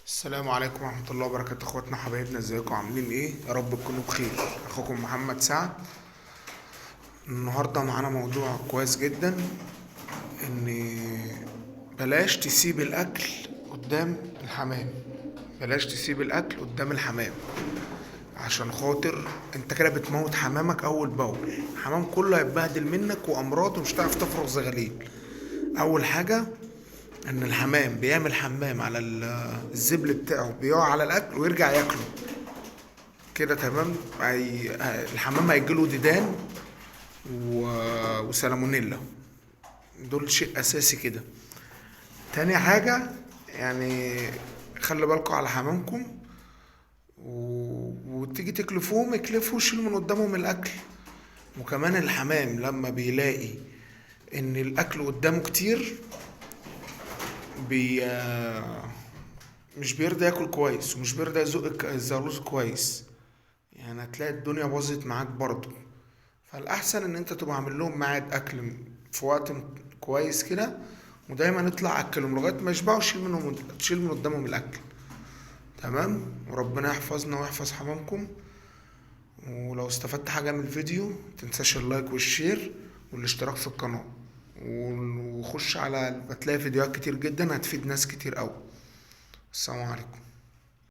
السلام عليكم ورحمة الله وبركاته، اخواتنا حبايبنا، ازيكم عاملين ايه؟ يا رب تكونوا بخير. اخوكم محمد سعد. النهاردة معانا موضوع كويس جدا، ان بلاش تسيب الاكل قدام الحمام. بلاش تسيب الاكل قدام الحمام، عشان خاطر انت كده بتموت حمامك اول باول. الحمام كله هيتبهدل منك وامراض ومش هتعرف تفرغ زغاليل. اول حاجة ان الحمام بيعمل حمام على الزبل بتاعه، بيقع على الاكل ويرجع ياكله كده تمام. الحمام هيجيله ديدان وسالمونيلا. دول شيء اساسي كده. تاني حاجة، يعني خلي بالكوا على حمامكم وتيجي تكلفوهم، اكلفوا وشيل من قدامهم الاكل. وكمان الحمام لما بيلاقي ان الاكل قدامه كتير بي مش بيرضى ياكل كويس، ومش بيرضى يزق الزلوز كويس. يعني هتلاقي الدنيا باظت معاك برضو. فالاحسن ان انت تبقى عامل لهم ميعاد اكل في وقت كويس كده، ودايما اطلع اكلهم لغايه ما يشبعوا، تشيل من قدامهم الاكل. تمام. وربنا يحفظنا ويحفظ حمامكم. ولو استفدت حاجه من الفيديو متنساش اللايك والشير والاشتراك في القناه. وخش على، هتلاقي فيديوهات كتير جدا هتفيد ناس كتير قوي. السلام عليكم.